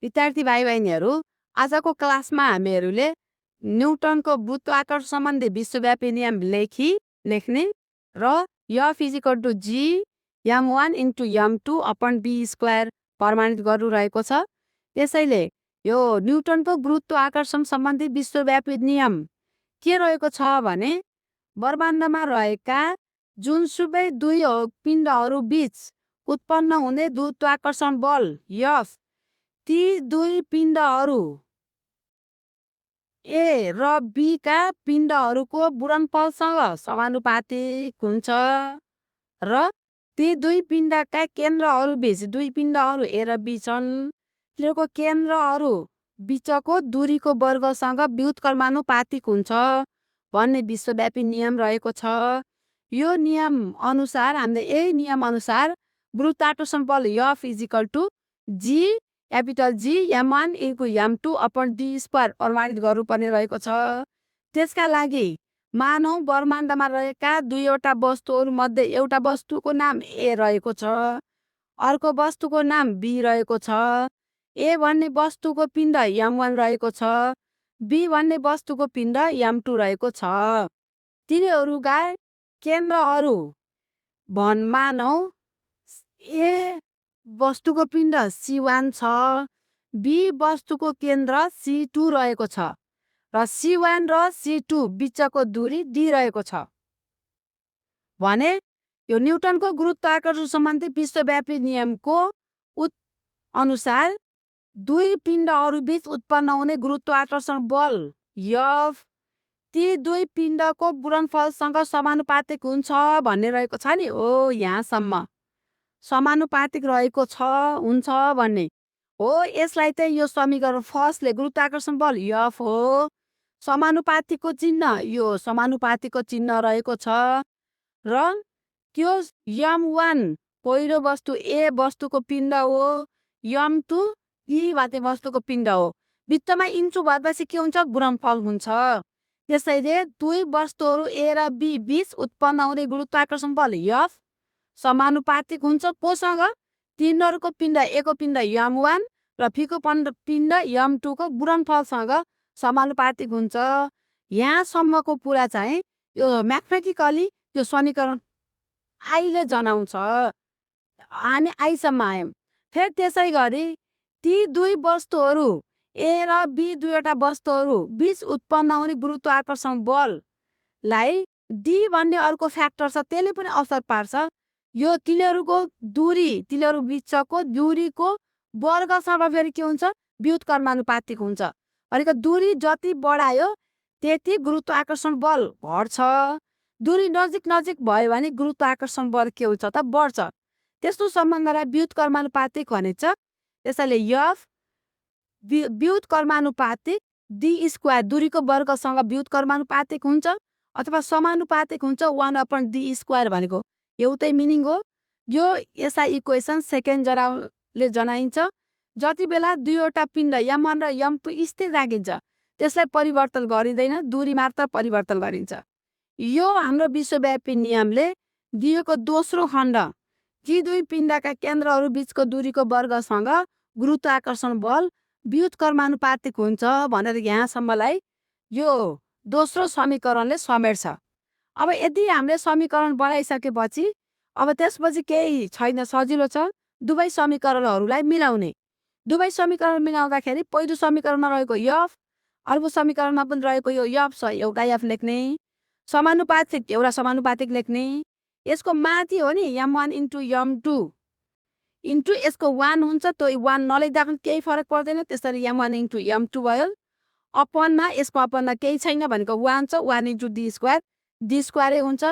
विद्यार्थी भाइ बहिनीहरू, आजको क्लासमा हामीहरूले न्युटनको गुरुत्वाकर्षण सम्बन्धी विश्वव्यापी नियम लेख्ने र F = G m1 * m2 upon b square प्रमाणित गरिरहेको छ। त्यसैले यो न्युटनको गुरुत्वाकर्षण सम्बन्धी विश्वव्यापी नियम के रहेको छ भने ब्रह्माण्डमा रहेका जुनसुकै दुई पिण्डहरू बीच उत्पन्न हुने गुरुत्वाकर्षण बल F ती दुई पिण्डहरू ए र बी का पिण्डहरूको गुणनफलसँग समानुपातिक हुन्छ र ती दुई पिण्डका केन्द्रहरू बीच दुई पिण्डहरू ए र बी छन् तिनीहरूको केन्द्रहरू बीचको दूरीको वर्गसँग व्युत्क्रमानुपातिक हुन्छ भन्ने विश्वव्यापी नियम रहेको छ। यो नियम अनुसार हामीले यही नियम अनुसार गुरुत्वाकर्षण बल F = G m1 * m2 upon d square प्रमाणित गर्नुपर्ने रहेको छ। त्यसका लागि मानौ ब्रह्माण्डमा रहेका दुईवटा वस्तुहरू मध्ये एउटा वस्तुको नाम ए रहेको छ, अर्को वस्तुको नाम बी रहेको छ। ए भन्ने वस्तुको पिण्ड m1 रहेको छ, बी भन्ने वस्तुको पिण्ड m2 रहेको छ। तिनीहरूका केन्द्रहरू मानौ ए वस्तुको पिण्ड C1 छ, बी वस्तुको केन्द्र C2 रहेको छ र C1 र C2 बीचको दूरी d रहेको छ भने यो न्युटनको गुरुत्वाकर्षण सम्बन्धी विश्वव्यापी नियमको अनुसार दुई पिण्डहरू बीच उत्पन्न हुने गुरुत्वाकर्षण बल F ती दुई पिण्डको गुणनफलसँग समानुपातिक हुन्छ भन्ने रहेको छ नि। हो, यहाँसम्म समानुपातिक रहेको हुन्छ भन्ने हो। यसलाई चाहिँ यो समीकरण फर्स्टले गुरुत्वाकर्षण बल F हो, समानुपातिकको चिन्ह यो समानुपातिकको चिन्ह रहेको छ र त्यो m1 पहिलो वस्तु ए वस्तुको पिण्ड हो, m2 ई भन्ने वस्तुको पिण्ड हो। बिचमा इन्चु भएपछि के हुन्छ? गुणनफल हुन्छ। त्यसैले दुई वस्तुहरू ए र बी बीच उत्पन्न हुने गुरुत्वाकर्षण बल F समानुपातिक हुन्छ कोसँग? तिनीहरूको पिण्ड ए को पिण्ड m1 र बी को पिण्ड m2 को गुणनफलसँग समानुपातिक हुन्छ। यहाँसम्मको कुरा चाहिँ यो म्याथमेटिकली त्यो समीकरण आइले जनाउँछ। हामी आइसम्म आयौँ। फेरि त्यसै गरी ती दुई वस्तुहरू ए र बी दुईवटा वस्तुहरू बीच उत्पन्न हुने गुरुत्वाकर्षण बललाई डी भन्ने अर्को फ्याक्टर छ, त्यसले पनि असर पार्छ। यो तिनीहरूको दूरी, तिनीहरू बीचको दूरीको वर्गसँग फेरि के हुन्छ? व्युत्क्रमानुपातिक हुन्छ। भनेको दूरी जति बढायो त्यति गुरुत्वाकर्षण बल बढ्छ। दूरी नजिक नजिक भयो भने गुरुत्वाकर्षण बल के हुन्छ त? बढ्छ। त्यस्तो सम्बन्धलाई व्युत्क्रमानुपातिक भनिन्छ। त्यसैले F व्युत्क्रमानुपातिक d स्क्वायर दूरीको वर्गसँग व्युत्क्रमानुपातिक हुन्छ अथवा समानुपातिक हुन्छ 1/d स्क्वायर भनेको एउटै मिनिङ हो। यो एसआई इक्वेसन सेकेन्ड जराले जनाइन्छ। जति बेला दुईवटा पिण्ड m1 र m2 स्थिर राखिन्छ त्यसलाई परिवर्तन गरिँदैन, दूरी मात्र परिवर्तन गरिन्छ। यो हाम्रो विश्वव्यापी नियमले दिएको दोस्रो खण्ड ती दुई पिण्डका केन्द्रहरू बीचको दूरीको वर्गसँग गुरुत्वाकर्षण बल व्युत्क्रमानुपातिक हुन्छ भनेर यहाँसम्मलाई यो दोस्रो समीकरणले समेट्छ। अब यदि हामीले समीकरण बनाइसकेपछि अब त्यसपछि केही छैन, सजिलो छ दुवै समीकरणहरूलाई मिलाउने। दुवै समीकरण मिलाउँदाखेरि पहिलो समीकरणमा रहेको F, अर्को समीकरणमा पनि रहेको यो F छ, एउटा F लेख्ने, समानुपातिक एउटा समानुपातिक लेख्ने। यसको माथि हो नि m1 * m2 इन्टु यसको 1 हुन्छ, त्यो 1 नलेख्दा पनि केही फरक पर्दैन। त्यसरी m1 * m2 भयो। अपनमा यसको अपनमा केही छैन भनेको 1 छ, 1 * d स्क्वायर, d स्क्वायरै हुन्छ।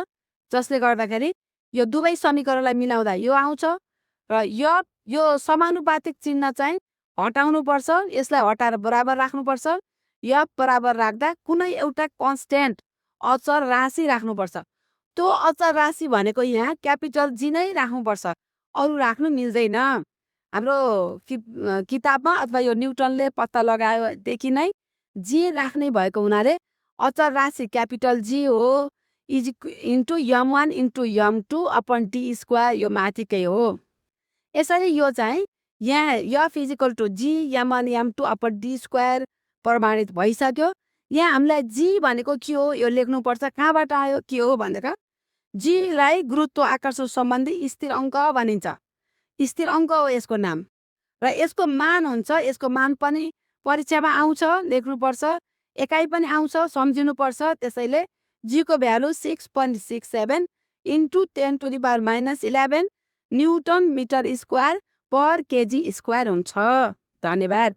जसले गर्दाखेरि यो दुवै समीकरणलाई मिलाउँदा यो आउँछ र यो समानुपातिक चिन्ह चाहिँ हटाउनु पर्छ, यसलाई हटाएर बराबर राख्नुपर्छ। F बराबर राख्दा कुनै एउटा कन्स्टेन्ट अचर राशि राख्नुपर्छ। त्यो अचर राशि भनेको यहाँ क्यापिटल जी नै राख्नुपर्छ, अरू राख्नु मिल्दैन। हाम्रो किताबमा अथवा यो न्युटनले पत्ता लगाएदेखि नै जी राख्ने भएको हुनाले अचर राशि क्यापिटल जी हो, into m1 * m2 upon d square यो माथिकै हो। यसरी यो चाहिँ यहाँ F equal to G m1 m2 upon d square प्रमाणित भइसक्यो। यहाँ हामीलाई जी भनेको के हो यो लेख्नुपर्छ, कहाँबाट आयो के हो भनेर। जीलाई गुरुत्व आकर्षण सम्बन्धी स्थिर अङ्क भनिन्छ। स्थिर अङ्क हो यसको नाम र यसको मान हुन्छ, यसको मान पनि परीक्षामा आउँछ, लेख्नुपर्छ, एकाइ पनि आउँछ, सम्झिनुपर्छ। त्यसैले जीको value 6.67 into 10⁻11 newton metre square per KG square हुन्छ। धन्यवाद।